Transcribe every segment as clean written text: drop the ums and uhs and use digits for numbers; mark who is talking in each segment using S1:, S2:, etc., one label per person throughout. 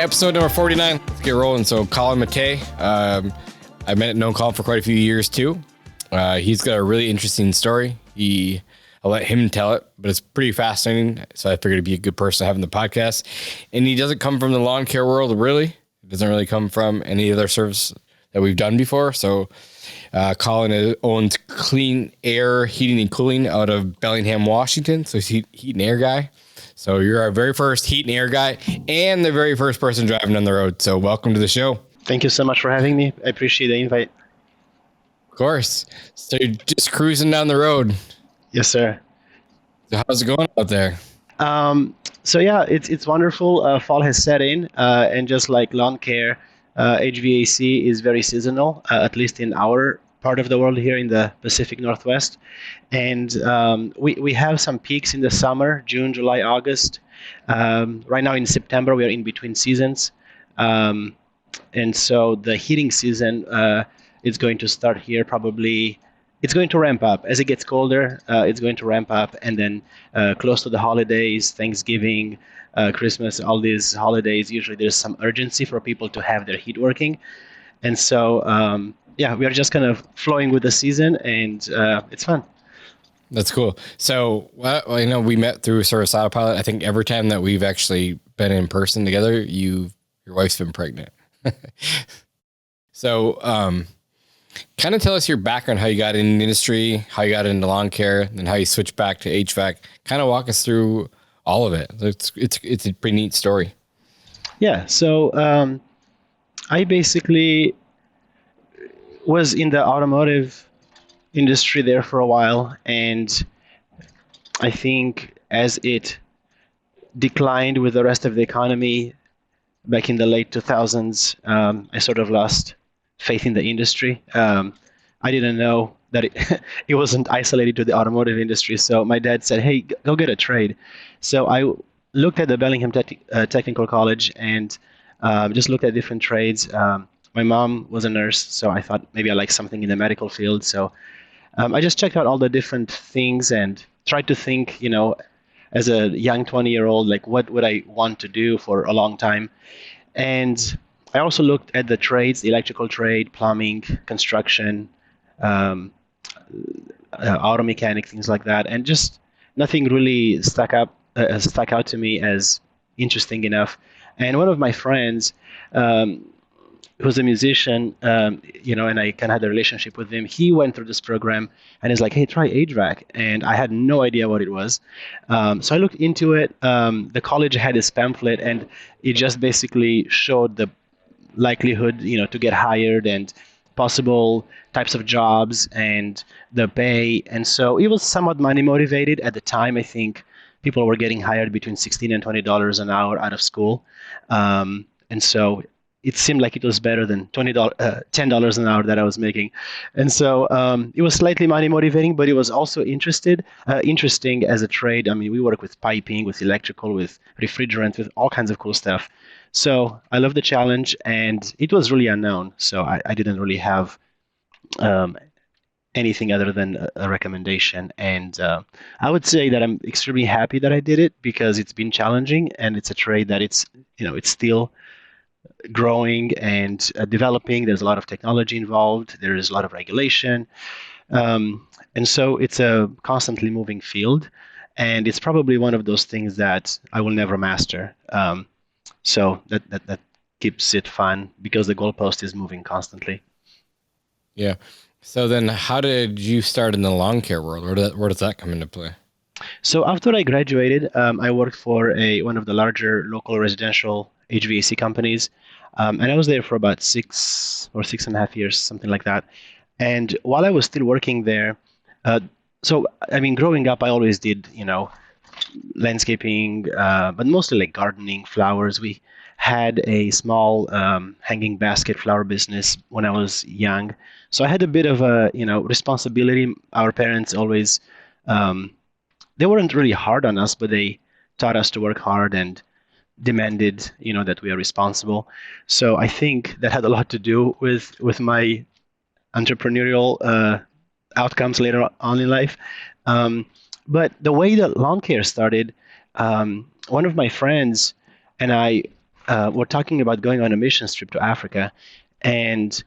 S1: episode number 49. Let's get rolling. So Colin Matei, I known Colin for quite a few years too. He's got a really interesting story. I'll let him tell it, but it's pretty fascinating. So I figured he'd be a good person to have in the podcast. And he doesn't come from the lawn care world, really. It doesn't really come from any other service that we've done before. So Colin owns Clean Air Heating and Cooling out of Bellingham, Washington. So he's heat and air guy. So you're our very first heat and air guy and the very first person driving down the road. So welcome to the show.
S2: Thank you so much for having me. I appreciate the invite.
S1: Of course. So you're just cruising down the road.
S2: Yes, sir.
S1: So how's it going out there?
S2: So yeah, it's wonderful. Fall has set in, and just like lawn care, HVAC is very seasonal, at least in our part of the world here in the Pacific Northwest. And we have some peaks in the summer, June, July, August. Right now in September, we are in between seasons. And so the heating season is going to start here probably. It's going to ramp up. As it gets colder, it's going to ramp up. And then close to the holidays, Thanksgiving, Christmas, all these holidays, usually there's some urgency for people to have their heat working. And so, yeah, we are just kind of flowing with the season, and it's fun.
S1: That's cool. So, well, you know, we met through Service Autopilot. I think every time that we've actually been in person together, your wife's been pregnant. So, kind of tell us your background, how you got in the industry, how you got into lawn care, and how you switched back to HVAC. Kind of walk us through all of it. It's a pretty neat story.
S2: Yeah. So I basically was in the automotive industry there for a while, and I think as it declined with the rest of the economy back in the late 2000s, I sort of lost faith in the industry. I didn't know that it wasn't isolated to the automotive industry. So my dad said, hey, go get a trade. So I looked at the Bellingham Technical College and just looked at different trades. My mom was a nurse, so I thought maybe I like something in the medical field. So I just checked out all the different things and tried to think, you know, as a young 20-year-old, like what would I want to do for a long time? And I also looked at the trades, the electrical trade, plumbing, construction, auto mechanic, things like that, and just nothing really stuck out to me as interesting enough. And one of my friends, who's a musician, you know, and I kind of had a relationship with him, he went through this program and is like, hey, try HVAC. And I had no idea what it was. So I looked into it. The college had this pamphlet, and it just basically showed the likelihood, you know, to get hired and possible types of jobs and the pay. And so it was somewhat money motivated at the time. I think people were getting hired between $16 and $20 an hour out of school. And so it seemed like it was better than $10 an hour that I was making. And so it was slightly money motivating, but it was also interesting as a trade. I mean, we work with piping, with electrical, with refrigerant, with all kinds of cool stuff. So I love the challenge, and it was really unknown. So I didn't really have anything other than a recommendation. And I would say that I'm extremely happy that I did it, because it's been challenging, and it's a trade that it's still growing and developing. There's a lot of technology involved. There is a lot of regulation. And so it's a constantly moving field, and it's probably one of those things that I will never master. So that keeps it fun, because the goalpost is moving constantly.
S1: Yeah. So then how did you start in the lawn care world? Where does that come into play?
S2: So after I graduated, I worked for one of the larger local residential HVAC companies. And I was there for about 6.5 years, something like that. And while I was still working there, so I mean, growing up, I always did, you know, landscaping, but mostly like gardening, flowers. We had a small hanging basket flower business when I was young. So I had a bit of a, you know, responsibility. Our parents always, they weren't really hard on us, but they taught us to work hard and demanded, you know, that we are responsible. So I think that had a lot to do with my entrepreneurial outcomes later on in life. But the way that lawn care started, one of my friends and I were talking about going on a mission trip to Africa, and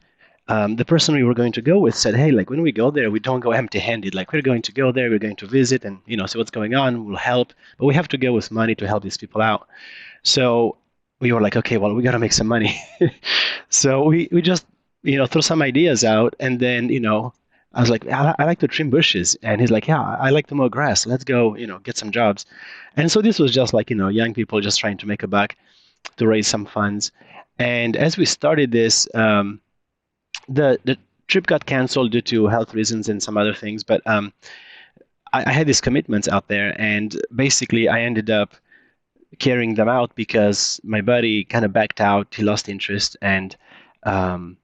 S2: the person we were going to go with said, "Hey, like when we go there, we don't go empty-handed. Like we're going to go there, we're going to visit, and see what's going on. We'll help, but we have to go with money to help these people out." So we were like, "Okay, well, we got to make some money." So we just threw some ideas out, and then I was like, I like to trim bushes, and he's like, "Yeah, I like to mow grass. Let's go, get some jobs." And so this was just like young people just trying to make a buck to raise some funds. And as we started this, the trip got canceled due to health reasons and some other things. But I had these commitments out there, and basically I ended up carrying them out because my buddy kind of backed out. He lost interest, and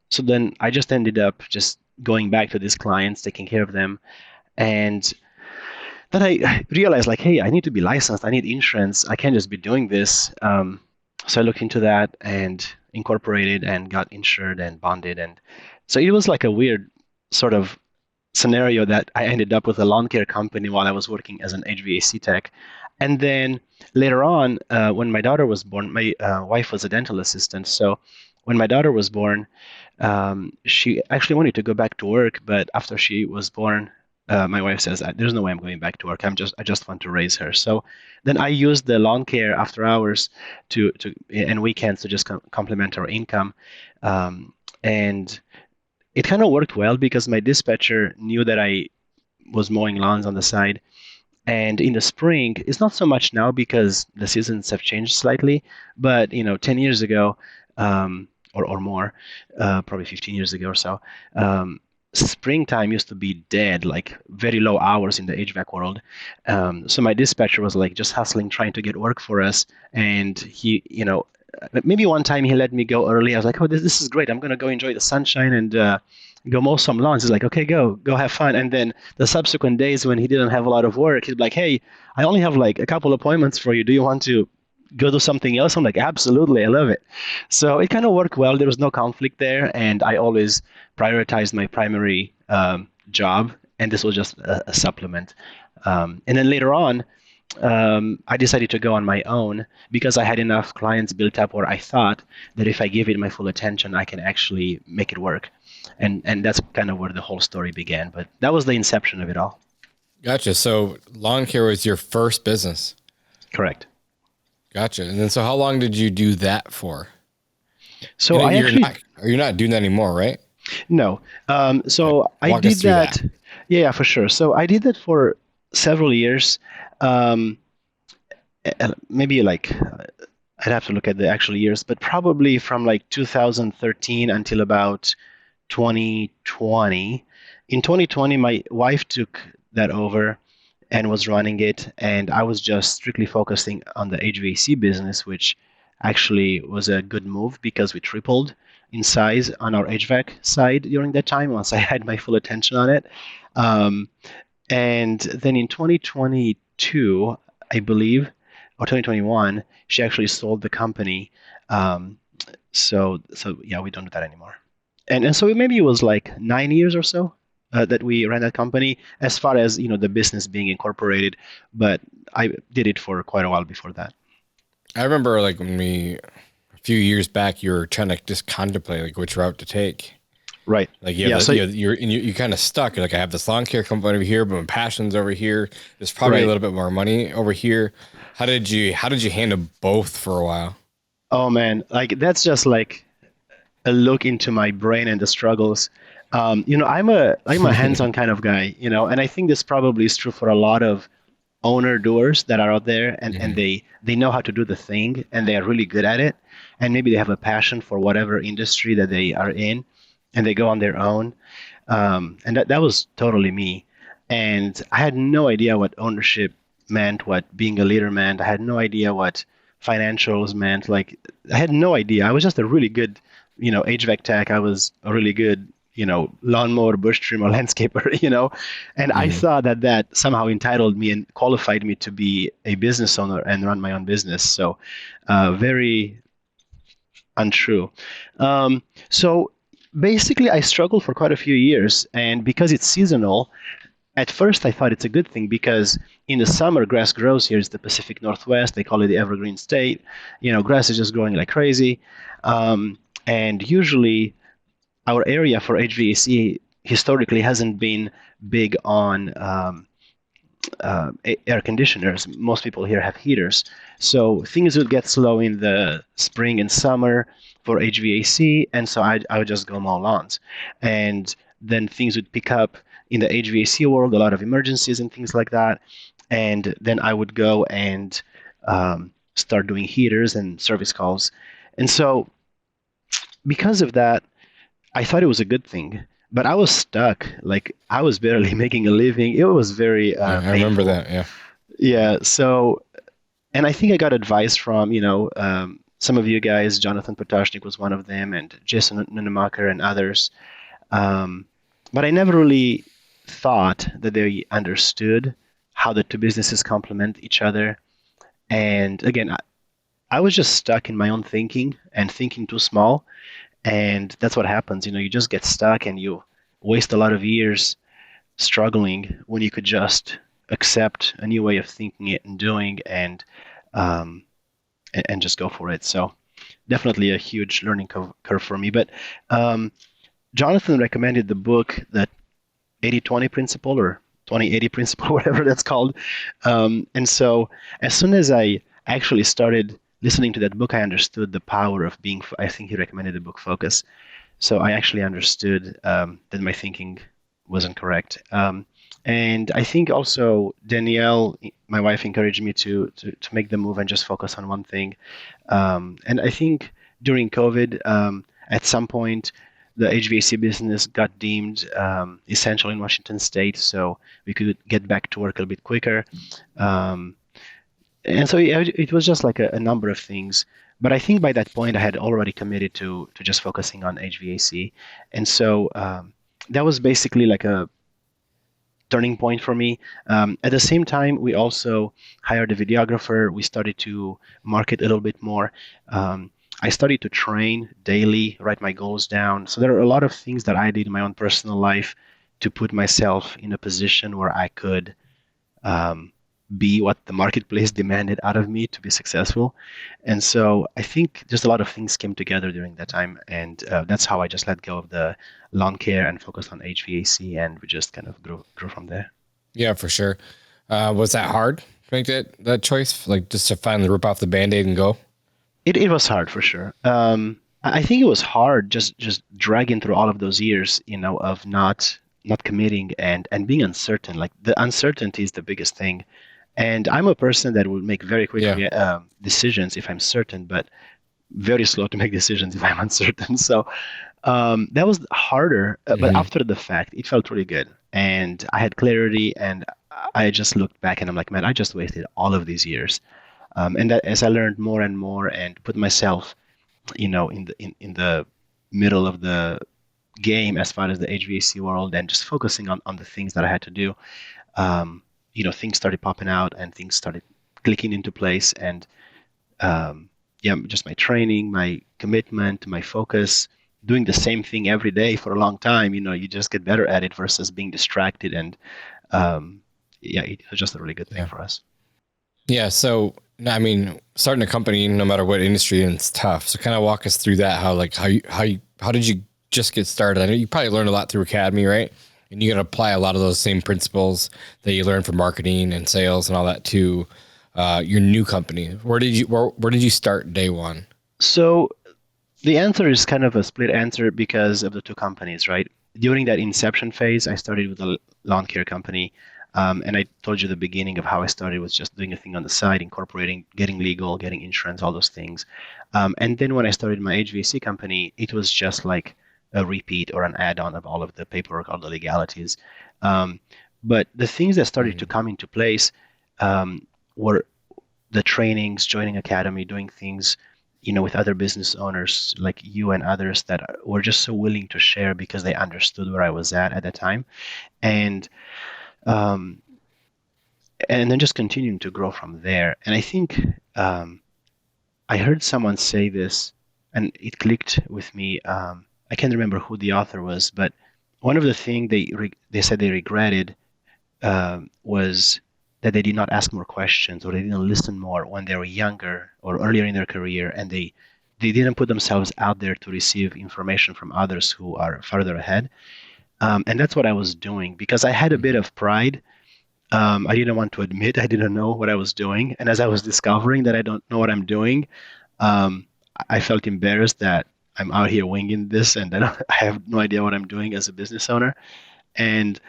S2: so then I just ended up just going back to these clients, taking care of them, and then I realized like, hey, I need to be licensed. I need insurance. I can't just be doing this. So I looked into that and incorporated and got insured and bonded. And so it was like a weird sort of scenario that I ended up with a lawn care company while I was working as an HVAC tech. And then later on, when my daughter was born, my wife was a dental assistant. So when my daughter was born, she actually wanted to go back to work, but after she was born, my wife says, "There's no way I'm going back to work. I just want to raise her." So then I used the lawn care after hours to and weekends to just complement our income, and it kind of worked well because my dispatcher knew that I was mowing lawns on the side. And in the spring, it's not so much now because the seasons have changed slightly, but 10 years ago, or more, probably 15 years ago or so, springtime used to be dead, like very low hours in the HVAC world. So my dispatcher was like just hustling, trying to get work for us. And he, maybe one time he let me go early. I was like, "Oh, this is great. I'm going to go enjoy the sunshine and go mow some lawns." He's like, "Okay, go have fun." And then the subsequent days when he didn't have a lot of work, he'd be like, "Hey, I only have like a couple appointments for you. Do you want to go do something else?" I'm like, "Absolutely, I love it." So it kind of worked well. There was no conflict there, and I always prioritized my primary job, and this was just a supplement. And then later on, I decided to go on my own because I had enough clients built up where I thought that if I give it my full attention, I can actually make it work. And that's kind of where the whole story began. But that was the inception of it all.
S1: Gotcha. So lawn care was your first business.
S2: Correct.
S1: Gotcha. And then, so how long did you do that for?
S2: So
S1: you're not doing that anymore, right?
S2: No. So I did that. Yeah, for sure. So I did that for several years. Maybe like I'd have to look at the actual years, but probably from like 2013 until about 2020. In 2020, my wife took that over and was running it, and I was just strictly focusing on the HVAC business, which actually was a good move because we tripled in size on our HVAC side during that time once I had my full attention on it. And then in 2022, I believe, or 2021, she actually sold the company. So yeah, we don't do that anymore. And so maybe it was like 9 years or so that we ran that company, as far as the business being incorporated. But I did it for quite a while before that.
S1: I remember like a few years back, you were trying to just contemplate like which route to take.
S2: Right.
S1: Like you're kind of stuck. You're like, I have this lawn care company over here, but my passion's over here. There's probably a little bit more money over here. How did you handle both for a while?
S2: Oh man, like that's just like a look into my brain and the struggles. I'm a hands-on kind of guy, and I think this probably is true for a lot of owner doers that are out there, and they know how to do the thing, and they are really good at it, and maybe they have a passion for whatever industry that they are in, and they go on their own. And that was totally me. And I had no idea what ownership meant, what being a leader meant. I had no idea what financials meant. Like, I had no idea. I was just a really good, HVAC tech. I was a really good, lawnmower, bush trimmer, landscaper, and I thought that somehow entitled me and qualified me to be a business owner and run my own business. So very untrue. So basically, I struggled for quite a few years, and because it's seasonal, at first I thought it's a good thing because in the summer grass grows here. It's the Pacific Northwest. They call it the evergreen state. Grass is just growing like crazy. And usually our area for HVAC historically hasn't been big on air conditioners. Most people here have heaters. So things would get slow in the spring and summer for HVAC. And so I would just go mow lawns. And then things would pick up in the HVAC world, a lot of emergencies and things like that. And then I would go and start doing heaters and service calls. And so because of that, I thought it was a good thing. But I was stuck. Like I was barely making a living. It was very
S1: I remember
S2: painful.
S1: that. Yeah.
S2: Yeah. So, and I think I got advice from, some of you guys. Jonathan Potashnik was one of them, and Jason Nunemacher and others. Um, but I never really thought that they understood how the two businesses complement each other. And again, I was just stuck in my own thinking and thinking too small. And that's what happens. You just get stuck and you waste a lot of years struggling when you could just accept a new way of thinking it and doing um, and just go for it. So definitely a huge learning curve for me. But um, Jonathan recommended the book, that 80-20 principle or 20-80 principle, whatever that's called. And so as soon as I actually started listening to that book, I understood the power of being, I think he recommended the book Focus. So I actually understood that my thinking wasn't correct. And I think also Danielle, my wife, encouraged me to make the move and just focus on one thing. And I think during COVID, at some point, the HVAC business got deemed essential in Washington State, so we could get back to work a little bit quicker. And so it was just like a number of things. But I think by that point, I had already committed to just focusing on HVAC. And so that was basically like a turning point for me. At the same time, we also hired a videographer. We started to market a little bit more. I started to train daily, write my goals down. So there are a lot of things that I did in my own personal life to put myself in a position where I could be what the marketplace demanded out of me to be successful. And so I think just a lot of things came together during that time. And that's how I just let go of the lawn care and focused on HVAC. And we just kind of grew from there.
S1: Yeah, for sure. Was that hard to make that choice? Like just to finally rip off the Band-Aid and go?
S2: It was hard for sure. I think it was hard just dragging through all of those years, of not committing and being uncertain. Like the uncertainty is the biggest thing. And I'm a person that will make very quick decisions if I'm certain, but very slow to make decisions if I'm uncertain. So that was harder. But after the fact, it felt really good. And I had clarity, and I just looked back and I'm like, man, I just wasted all of these years. And that as I learned more and more and put myself, in the middle of the game as far as the HVAC world and just focusing on the things that I had to do, things started popping out and things started clicking into place. And just my training, my commitment, my focus, doing the same thing every day for a long time, you just get better at it versus being distracted. And it was just a really good thing for us.
S1: Yeah. So, I mean, starting a company, no matter what industry, and it's tough. So kind of walk us through that. How did you just get started? I know you probably learned a lot through Academy, right? And you got to apply a lot of those same principles that you learned from marketing and sales and all that to your new company. Where did you start day one?
S2: So the answer is kind of a split answer because of the two companies, right? During that inception phase, I started with a lawn care company. And I told you the beginning of how I started was just doing a thing on the side, incorporating, getting legal, getting insurance, all those things. And then when I started my HVAC company, it was just like a repeat or an add-on of all of the paperwork, all the legalities. But the things that started to come into place were the trainings, joining Academy, doing things, with other business owners like you and others that were just so willing to share because they understood where I was at the time. And then just continuing to grow from there. And I think I heard someone say this, and it clicked with me. I can't remember who the author was, but one of the things they said they regretted was that they did not ask more questions, or they didn't listen more when they were younger or earlier in their career, and they didn't put themselves out there to receive information from others who are farther ahead. And that's what I was doing because I had a bit of pride. I didn't want to admit I didn't know what I was doing. And as I was discovering that I don't know what I'm doing, um, I felt embarrassed that I'm out here winging this and that I have no idea what I'm doing as a business owner. And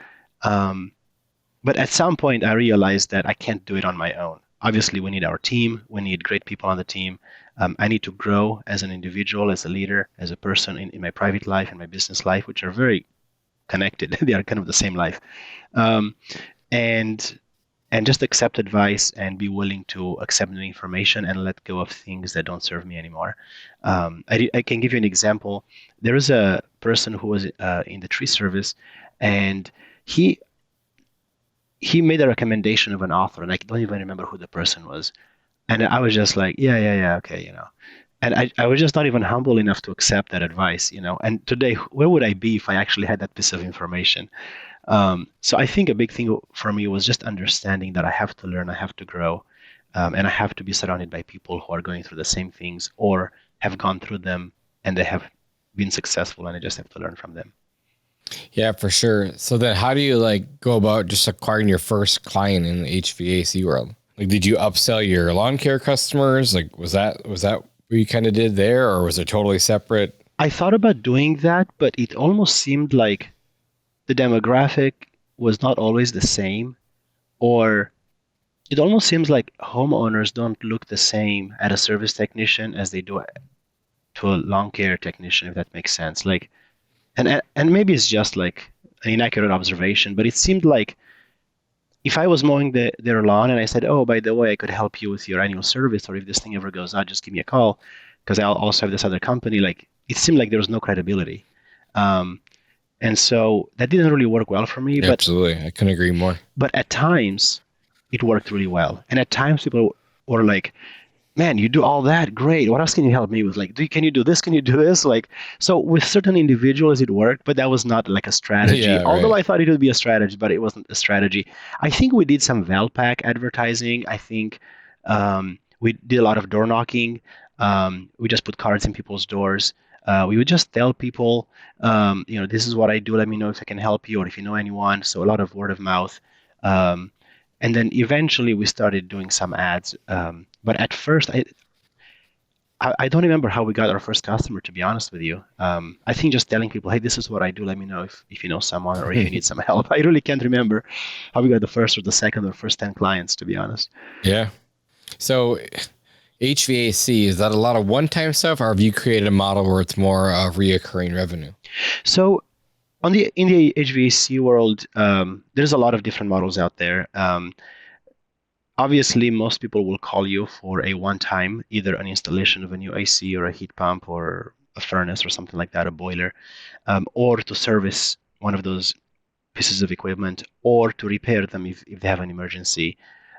S2: um, but at some point, I realized that I can't do it on my own. Obviously, we need our team. We need great people on the team. I need to grow as an individual, as a leader, as a person in my private life and my business life, which are very connected. They are kind of the same life. Um, and and just accept advice and be willing to accept new information and let go of things that don't serve me anymore. I can give you an example. There was a person who was in the tree service, and he he made a recommendation of an author, and I don't even remember who the person was. And I was just like, yeah, yeah, yeah, okay, you know. And I was just not even humble enough to accept that advice, you know. And today, where would I be if I actually had that piece of information? So I think a big thing for me was just understanding that I have to learn, I have to grow, and I have to be surrounded by people who are going through the same things or have gone through them and they have been successful, and I just have to learn from them.
S1: Yeah, for sure. So then how do you like go about just acquiring your first client in the HVAC world? Like, did you upsell your lawn care customers? Like, was that what you kind of did there, or was it totally separate?
S2: I thought about doing that, but it almost seemed like the demographic was not always the same, or it almost seems like homeowners don't look the same at a service technician as they do to a lawn care technician, if that makes sense. Like, and maybe it's just like an inaccurate observation, but it seemed like if I was mowing their lawn and I said, "Oh, by the way, I could help you with your annual service, or if this thing ever goes out, just give me a call," because I'll also have this other company. Like, it seemed like there was no credibility, um, and so that didn't really work well for me.
S1: Yeah, absolutely, I couldn't agree more.
S2: But at times, it worked really well, and at times people were like, "Man, you do all that, great. What else can you help me with? Like, can you do this? Can you do this?" Like, so with certain individuals, it worked, but that was not like a strategy.
S1: Yeah,
S2: Although
S1: right.
S2: I thought it would be a strategy, but it wasn't a strategy. I think we did some Valpak advertising. I think we did a lot of door knocking. We just put cards in people's doors. We would just tell people, this is what I do. Let me know if I can help you or if you know anyone. So a lot of word of mouth. Um, and then eventually we started doing some ads. But at first, I don't remember how we got our first customer, to be honest with you. I think just telling people, hey, this is what I do. Let me know if you know someone or if you need some help. I really can't remember how we got the first or the second or first 10 clients, to be honest.
S1: Yeah. So HVAC, is that a lot of one-time stuff, or have you created a model where it's more reoccurring revenue?
S2: So in the HVAC world, there's a lot of different models out there. Obviously, most people will call you for a one-time, either an installation of a new AC or a heat pump or a furnace or something like that, a boiler, or to service one of those pieces of equipment, or to repair them if they have an emergency.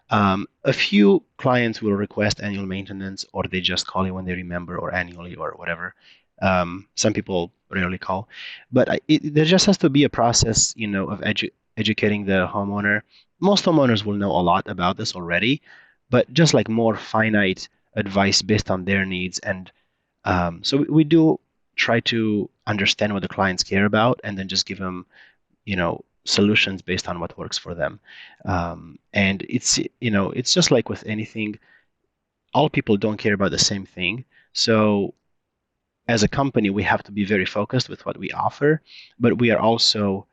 S2: A few clients will request annual maintenance, or they just call you when they remember, or annually, or whatever. Some people rarely call, but there just has to be a process, of educating the homeowner. Most homeowners will know a lot about this already, but just like more finite advice based on their needs. And so we do try to understand what the clients care about, and then just give them, solutions based on what works for them. And it's just like with anything, all people don't care about the same thing. So as a company, we have to be very focused with what we offer, but we are also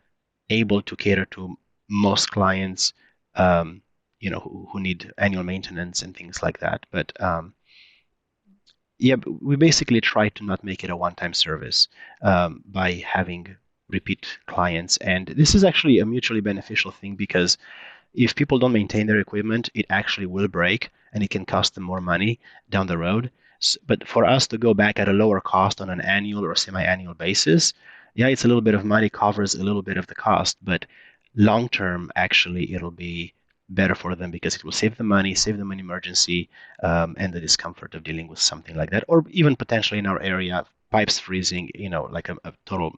S2: able to cater to most clients, who need annual maintenance and things like that. But we basically try to not make it a one-time service by having repeat clients. And this is actually a mutually beneficial thing, because if people don't maintain their equipment, it actually will break and it can cost them more money down the road. But for us to go back at a lower cost on an annual or semi-annual basis, yeah, it's a little bit of money, covers a little bit of the cost, but long term, actually, it'll be better for them because it will save them money, save them an emergency, and the discomfort of dealing with something like that, or even potentially in our area, pipes freezing, like a total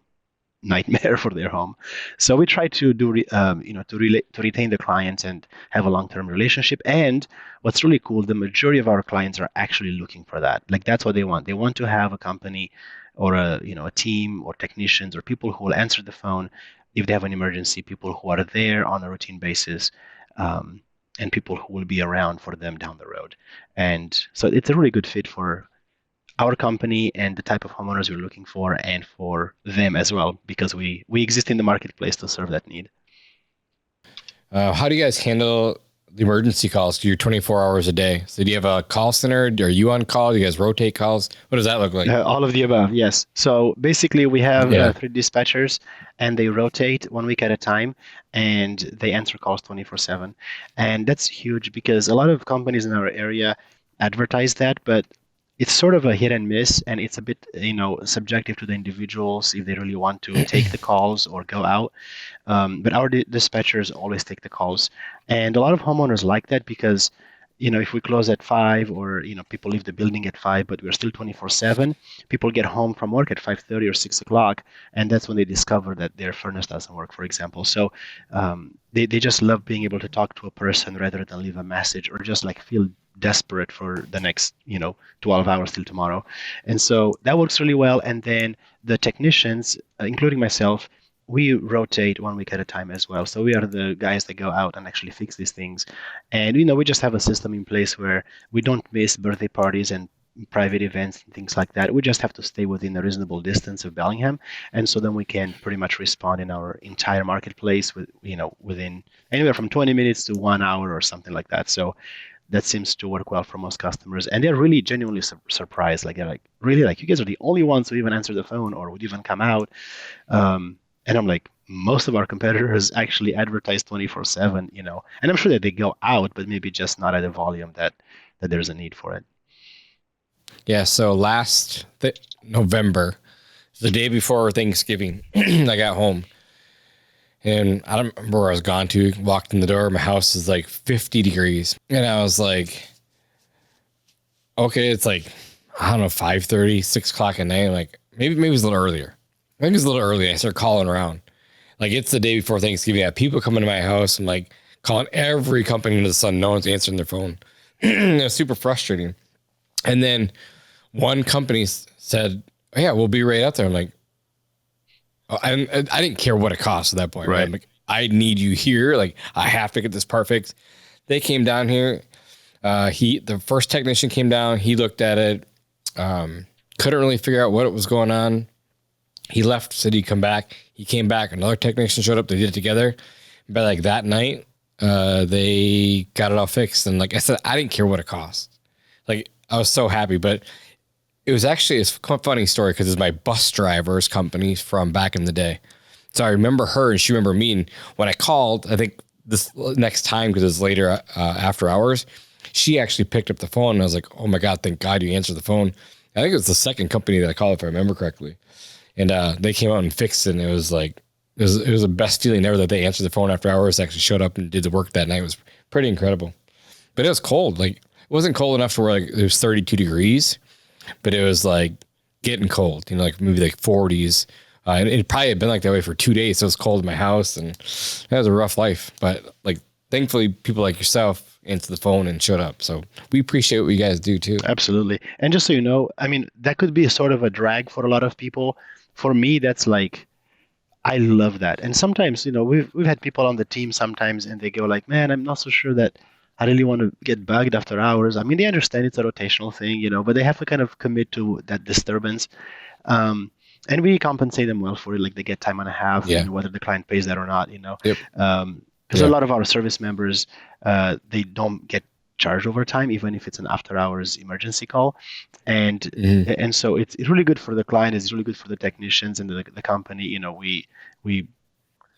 S2: nightmare for their home. So we try to do to retain the clients and have a long-term relationship. And what's really cool, the majority of our clients are actually looking for that. Like that's what they want. They want to have a company or a team or technicians or people who will answer the phone if they have an emergency, people who are there on a routine basis, and people who will be around for them down the road. And so it's a really good fit for our company and the type of homeowners we're looking for, and for them as well, because we exist in the marketplace to serve that need.
S1: How do you guys handle the emergency calls? You're 24 hours a day. So do you have a call center? Are you on call? Do you guys rotate calls? What does that look like?
S2: All of the above, yes. So basically, we have 3 dispatchers, and they rotate 1 week at a time, and they answer calls 24/7. And that's huge because a lot of companies in our area advertise that, but it's sort of a hit and miss, and it's a bit, subjective to the individuals if they really want to take the calls or go out. But our dispatchers always take the calls, and a lot of homeowners like that because, if we close at 5, or people leave the building at 5, but we're still 24/7. People get home from work at 5:30 or 6 o'clock, and that's when they discover that their furnace doesn't work, for example. So they just love being able to talk to a person rather than leave a message or just like feel desperate for the next 12 hours till tomorrow. And so that works really well. And then the technicians, including myself, we rotate 1 week at a time as well. So we are the guys that go out and actually fix these things. And we just have a system in place where we don't miss birthday parties and private events and things like that. We just have to stay within a reasonable distance of Bellingham, and so then we can pretty much respond in our entire marketplace within anywhere from 20 minutes to 1 hour or something like that. So that seems to work well for most customers, and they're really genuinely surprised. Like they're like, really, like you guys are the only ones who even answer the phone or would even come out. And I'm like, most of our competitors actually advertise 24/7, and I'm sure that they go out, but maybe just not at a volume that there's a need for it.
S1: Yeah. So last November, the day before Thanksgiving, I got home. And I don't remember where I was gone to. Walked in the door. My house is like 50 degrees. And I was like, okay, it's like, I don't know, 5:30, 6 o'clock at night. I'm like, maybe it was a little earlier. I think it was a little early. I started calling around. Like, it's the day before Thanksgiving. I have people coming to my house. I'm like calling every company under the sun. No one's answering their phone. It was super frustrating. And then one company said, oh, yeah, we'll be right out there. I'm like, I didn't care what it cost at that point. Right. I'm like, I need you here. Like, I have to get this part fixed. They came down here. The first technician came down. He looked at it. Couldn't really figure out what was going on. He left, said he'd come back. He came back. Another technician showed up. They did it together. But like that night, they got it all fixed. And like I said, I didn't care what it cost. Like, I was so happy, but it was actually a funny story because it's my bus driver's company from back in the day. So I remember her and she remembered me. And when I called, I think this next time, because it was later after hours, she actually picked up the phone. And I was like, oh my God, thank God you answered the phone. I think it was the second company that I called, if I remember correctly. And they came out and fixed it. And it was like, it was the best feeling ever that they answered the phone after hours, actually showed up and did the work that night. It was pretty incredible. But it was cold. Like, it wasn't cold enough to where like it was 32 degrees. But it was like getting cold, like maybe like 40s. And it probably had been like that way for 2 days. So it was cold in my house and that was a rough life. But like, thankfully, people like yourself answered the phone and showed up. So we appreciate what you guys do too.
S2: Absolutely. And just so you know, I mean, that could be sort of a drag for a lot of people. For me, that's like, I love that. And sometimes, we've had people on the team sometimes and they go like, man, I'm not so sure that I really want to get bugged after hours. I mean, they understand it's a rotational thing, but they have to kind of commit to that disturbance. And we compensate them well for it. Like they get time and a half, whether the client pays that or not,
S1: Yep.
S2: Because a lot of our service members, they don't get charged overtime, even if it's an after hours emergency call. And and so it's really good for the client. It's really good for the technicians and the company. We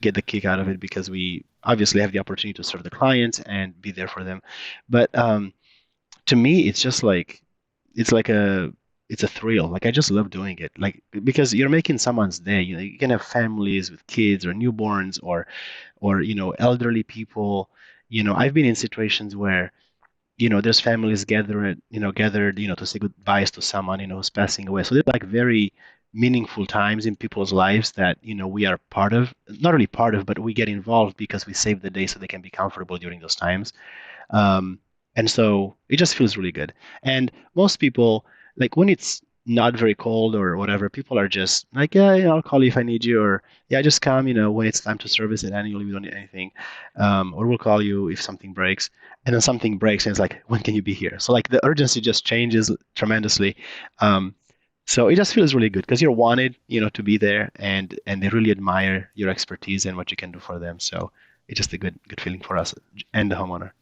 S2: get the kick out of it because we obviously have the opportunity to serve the clients and be there for them. But to me, it's just like, it's a thrill. Like I just love doing it. Like, because you're making someone's day. You can have families with kids or newborns or elderly people. I've been in situations where there's families gathered to say goodbyes to someone who's passing away. So they're like very meaningful times in people's lives that we are part of, not really part of, but we get involved because we save the day so they can be comfortable during those times. Um, and so it just feels really good. And most people, like when it's not very cold or whatever, people are just like, yeah, I'll call you if I need you, or yeah, just come, when it's time to service it annually, we don't need anything. Or we'll call you if something breaks. And then something breaks and it's like, when can you be here? So like the urgency just changes tremendously. So it just feels really good because you're wanted, to be there, and they really admire your expertise and what you can do for them. So it's just a good feeling for us and the homeowner.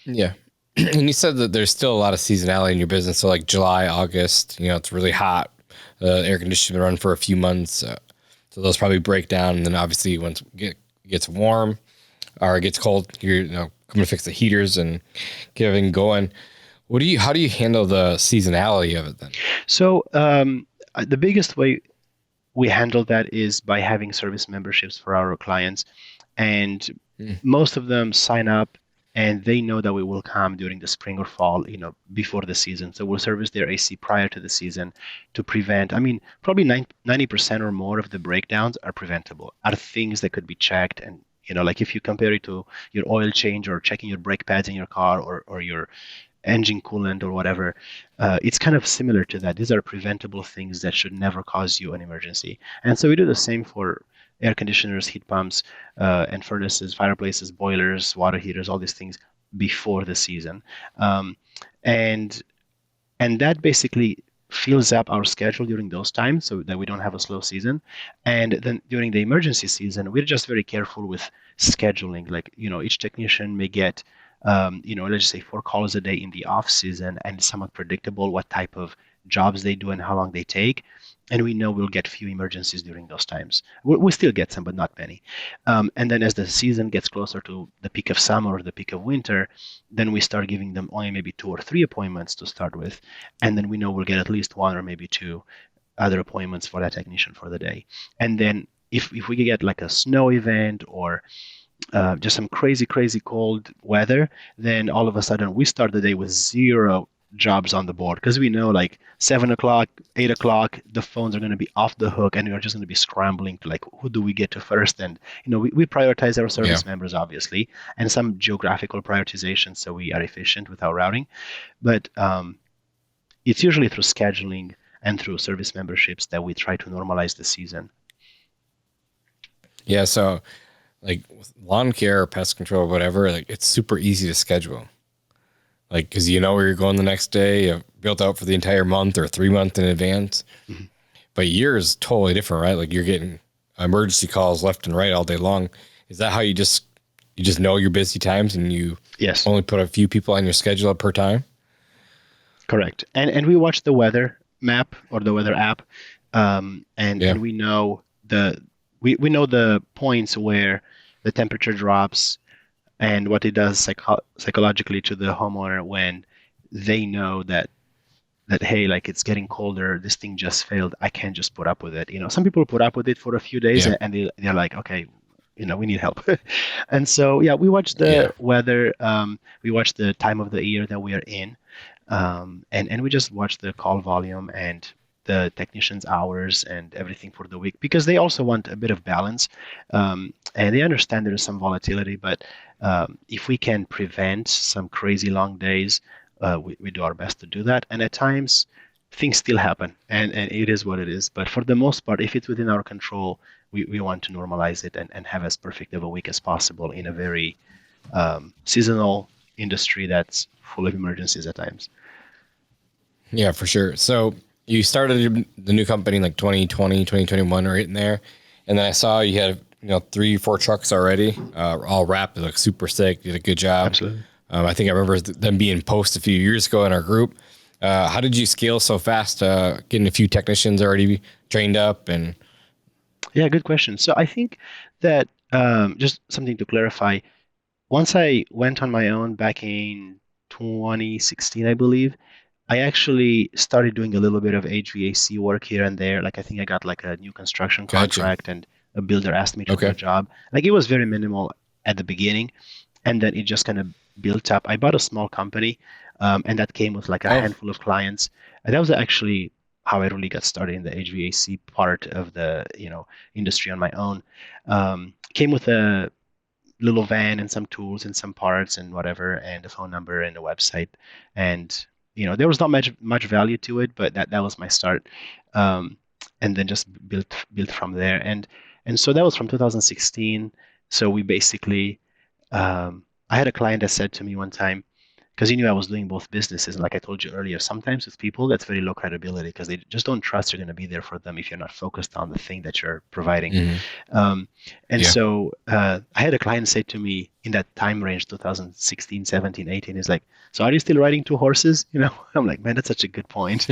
S1: Yeah. And you said that there's still a lot of seasonality in your business. So like July, August, it's really hot. Air conditioning run for a few months. So those probably break down. And then obviously once it gets warm or it gets cold, you're coming to fix the heaters and get everything going. How do you handle the seasonality of it then?
S2: So the biggest way we handle that is by having service memberships for our clients. And most of them sign up and they know that we will come during the spring or fall, before the season. So we'll service their AC prior to the season to prevent, probably 90% or more of the breakdowns are preventable, are things that could be checked. And, like if you compare it to your oil change or checking your brake pads in your car or your engine coolant or whatever, it's kind of similar to that. These are preventable things that should never cause you an emergency. And so we do the same for air conditioners, heat pumps, and furnaces, fireplaces, boilers, water heaters, all these things before the season. And that basically fills up our schedule during those times so that we don't have a slow season. And then during the emergency season, we're just very careful with scheduling. Like, each technician may get let's just say 4 calls a day in the off season, and it's somewhat predictable what type of jobs they do and how long they take. And we know we'll get few emergencies during those times. We still get some, but not many. And then as the season gets closer to the peak of summer or the peak of winter, then we start giving them only maybe 2 or 3 appointments to start with. And then we know we'll get at least 1 or maybe 2 other appointments for that technician for the day. And then if we get like a snow event or just some crazy cold weather, then all of a sudden we start the day with 0 jobs on the board because we know like 7 o'clock, 8 o'clock, the phones are going to be off the hook and we're just going to be scrambling to like, who do we get to first? And, we prioritize our service members, obviously, and some geographical prioritization so we are efficient with our routing. But it's usually through scheduling and through service memberships that we try to normalize the season.
S1: Yeah, so like with lawn care or pest control or whatever, like it's super easy to schedule. Like, cause where you're going the next day, you've built out for the entire month or 3 months in advance. Mm-hmm. But yours is totally different, right? Like you're getting emergency calls left and right all day long. Is that how you just know your busy times and you only put a few people on your schedule per time?
S2: Correct. And we watch the weather map or the weather app. And we know we know the points where the temperature drops and what it does psychologically to the homeowner when they know that hey, like it's getting colder, this thing just failed, I can't just put up with it. Some people put up with it for a few days and they're like, okay, we need help. And so we watch the weather, we watch the time of the year that we are in, and we just watch the call volume and the technicians' hours and everything for the week because they also want a bit of balance, and they understand there is some volatility. But if we can prevent some crazy long days, we do our best to do that. And at times, things still happen, and it is what it is. But for the most part, if it's within our control, we want to normalize it and have as perfect of a week as possible in a very seasonal industry that's full of emergencies at times.
S1: Yeah, for sure. So you started the new company in like 2020, 2021, right in there. And then I saw you had, 3, 4 trucks already, all wrapped. It looked super sick. You did a good job.
S2: Absolutely.
S1: I think I remember them being posted a few years ago in our group. How did you scale so fast, getting a few technicians already trained up? And
S2: yeah, good question. So I think that just something to clarify, once I went on my own back in 2016, I believe, I actually started doing a little bit of HVAC work here and there. Like I think I got like a new construction contract and a builder asked me to do a job. Like it was very minimal at the beginning, and then it just kind of built up. I bought a small company, and that came with like a handful of clients. And that was actually how I really got started in the HVAC part of the industry on my own. Came with a little van and some tools and some parts and whatever, and a phone number and a website. And there was not much value to it, but that was my start. And then just built from there. And so that was from 2016. So we basically, I had a client that said to me one time, because he knew I was doing both businesses. And like I told you earlier, sometimes with people, that's very low credibility because they just don't trust you're going to be there for them if you're not focused on the thing that you're providing. And so I had a client say to me in that time range, 2016, 17, 18, is like, so are you still riding two horses? I'm like, man, that's such a good point.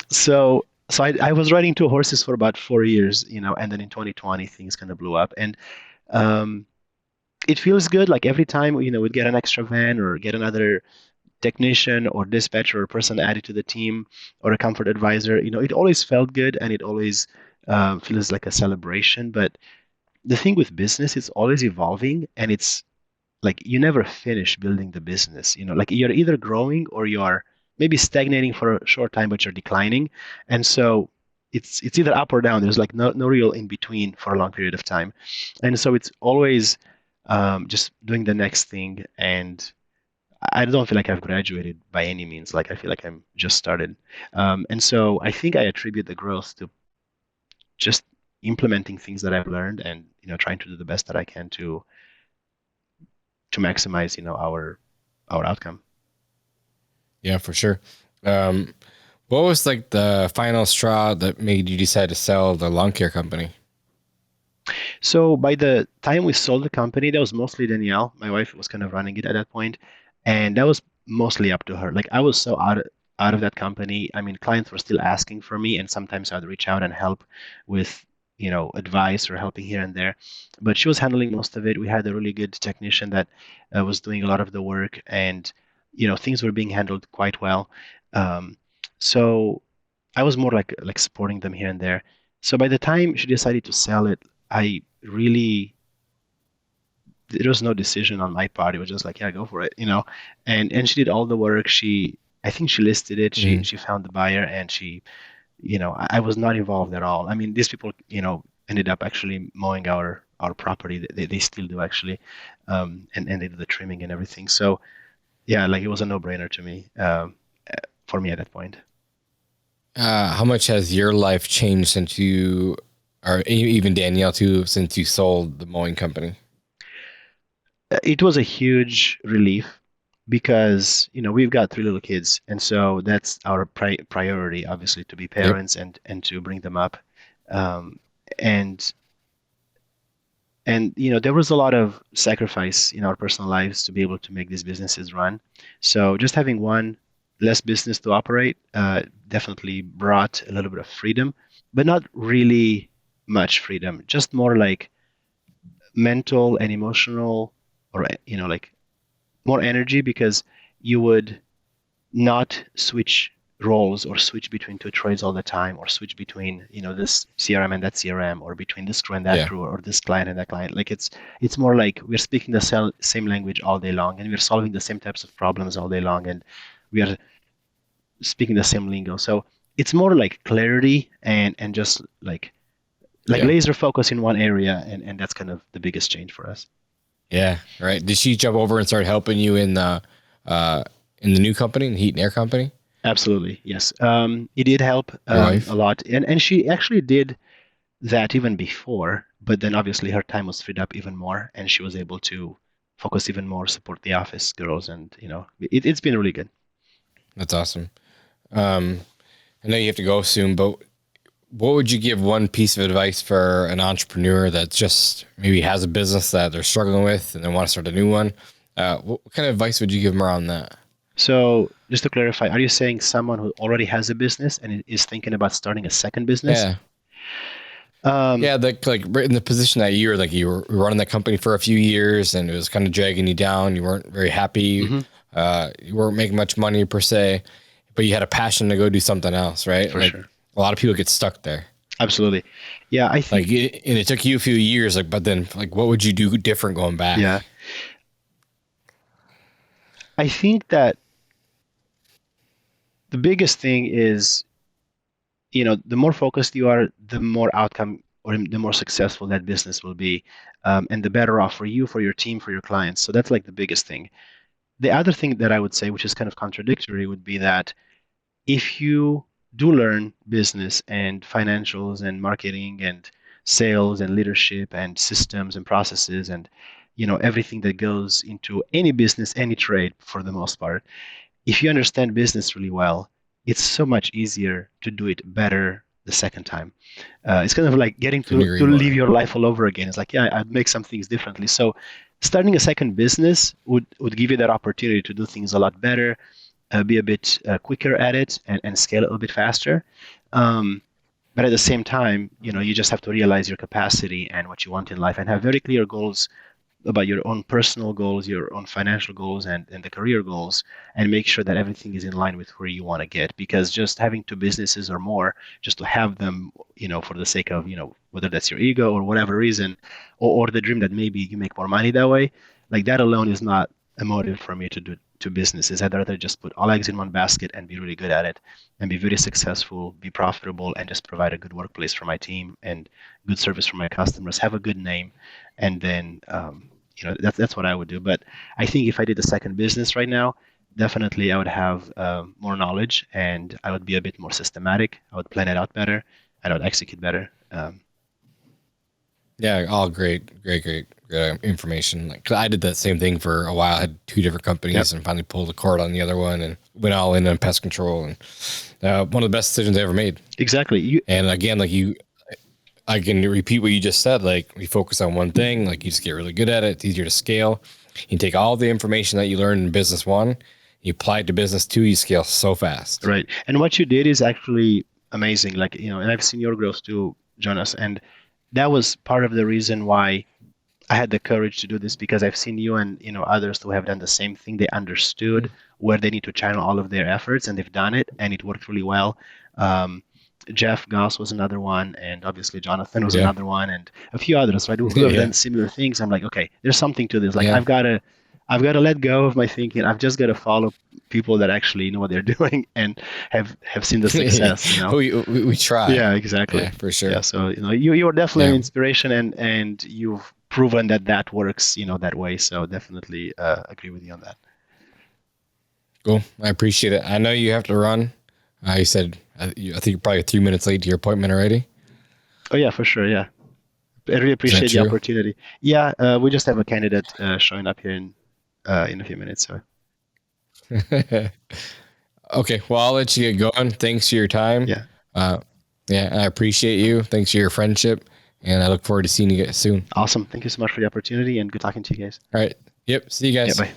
S2: So I was riding two horses for about 4 years, and then in 2020, things kind of blew up. And it feels good. Like every time, we'd get an extra van or get another technician or dispatcher or person added to the team or a comfort advisor, it always felt good and it always feels like a celebration. But the thing with business, it's always evolving and it's like you never finish building the business. Like you're either growing or you're maybe stagnating for a short time, but you're declining. And so it's either up or down. There's like no real in between for a long period of time. And so it's always just doing the next thing. And I don't feel like I've graduated by any means. Like I feel like I'm just started. And so I think I attribute the growth to just implementing things that I've learned and, trying to do the best that I can to maximize, our outcome.
S1: Yeah, for sure. What was like the final straw that made you decide to sell the lawn care company?
S2: So by the time we sold the company, that was mostly Danielle. My wife was kind of running it at that point, and that was mostly up to her. Like I was so out of that company. I mean, clients were still asking for me, and sometimes I'd reach out and help with advice or helping here and there. But she was handling most of it. We had a really good technician that was doing a lot of the work, and things were being handled quite well. So I was more like supporting them here and there. So by the time she decided to sell it, there was no decision on my part. It was just like, yeah, go for it, and she did all the work. I think she listed it. She found the buyer and I was not involved at all. I mean, these people, ended up actually mowing our property. They still do actually. And they do the trimming and everything. So yeah, like it was a no-brainer to me, for me at that point.
S1: How much has your life changed since you, or even Danielle too, since you sold the mowing company?
S2: It was a huge relief because, we've got 3 little kids. And so that's our priority, obviously, to be parents. Yep. and to bring them up. And there was a lot of sacrifice in our personal lives to be able to make these businesses run. So just having one less business to operate definitely brought a little bit of freedom, but not really much freedom, just more like mental and emotional, or like more energy, because you would not switch roles or switch between 2 trades all the time, or switch between this CRM and that CRM, or between this crew and that crew, or this client and that client. Like it's more like we're speaking the same language all day long, and we're solving the same types of problems all day long, and we are speaking the same lingo. So it's more like clarity and just like laser focus in one area, and that's kind of the biggest change for us.
S1: Yeah, right. Did she jump over and start helping you in the new company, the heat and air company?
S2: Absolutely, yes. It did help a lot, and she actually did that even before. But then obviously her time was freed up even more, and she was able to focus even more, support the office girls, and it's been really good.
S1: That's awesome. I know you have to go soon, but what would you give one piece of advice for an entrepreneur that just maybe has a business that they're struggling with and they want to start a new one? What kind of advice would you give them around that?
S2: So just to clarify, are you saying someone who already has a business and is thinking about starting a second business?
S1: Yeah. Like right in the position that you were running that company for a few years and it was kind of dragging you down. You weren't very happy. Mm-hmm. You weren't making much money per se, but you had a passion to go do something else, right?
S2: For sure.
S1: A lot of people get stuck there.
S2: Absolutely. Yeah. I think
S1: and it took you a few years, but then what would you do different going back?
S2: Yeah. I think that The biggest thing is, the more focused you are, the more outcome or the more successful that business will be, and the better off for you, for your team, for your clients. So that's like the biggest thing. The other thing that I would say, which is kind of contradictory, would be that if you do learn business and financials and marketing and sales and leadership and systems and processes and everything that goes into any business, any trade for the most part, if you understand business really well, it's so much easier to do it better the second time. It's kind of like getting to live your life all over again. It's like, yeah, I'd make some things differently. So starting a second business would give you that opportunity to do things a lot better, be a bit quicker at it, and scale a little bit faster. But at the same time, you just have to realize your capacity and what you want in life and have very clear goals about your own personal goals, your own financial goals, and the career goals, and make sure that everything is in line with where you want to get. Because just having two businesses or more, just to have them, for the sake of, whether that's your ego or whatever reason, or the dream that maybe you make more money that way, like that alone is not a motive for me to do two businesses. I'd rather just put all eggs in one basket and be really good at it and be very successful, be profitable, and just provide a good workplace for my team and good service for my customers, have a good name, and then that's what I would do. But I think if I did a second business right now, definitely I would have more knowledge and I would be a bit more systematic. I would plan it out better and I would execute better.
S1: Yeah, all great information. Like, 'cause I did that same thing for a while. I had two different companies and finally pulled the cord on the other one and went all in on pest control. And one of the best decisions I ever made.
S2: Exactly.
S1: And again, I can repeat what you just said. Like, we focus on one thing, like you just get really good at it. It's easier to scale. You take all the information that you learned in business one, you apply it to business two, you scale so fast.
S2: Right. And what you did is actually amazing. Like, and I've seen your growth too, Jonas. And that was part of the reason why I had the courage to do this, because I've seen you and others who have done the same thing. They understood where they need to channel all of their efforts, and they've done it, and it worked really well. Jeff Goss was another one, and obviously Jonathan was another one, and a few others, right? Who have done similar things. I'm like, okay, there's something to this. Like, I've got to let go of my thinking. I've just got to follow people that actually know what they're doing and have seen the success.
S1: We try.
S2: Yeah, exactly.
S1: Yeah, for sure.
S2: Yeah, so you are definitely an inspiration, and you've proven that works, that way. So definitely agree with you on that.
S1: Cool. I appreciate it. I know you have to run. You said, I think you're probably 3 minutes late to your appointment already.
S2: Oh yeah, for sure. Yeah. I really appreciate the opportunity. Yeah. We just have a candidate showing up here in a few minutes. So.
S1: Okay. Well, I'll let you get going. Thanks for your time.
S2: Yeah.
S1: I appreciate you. Thanks for your friendship. And I look forward to seeing you guys soon.
S2: Awesome. Thank you so much for the opportunity and good talking to you guys.
S1: All right. Yep. See you guys.
S2: Yeah, bye.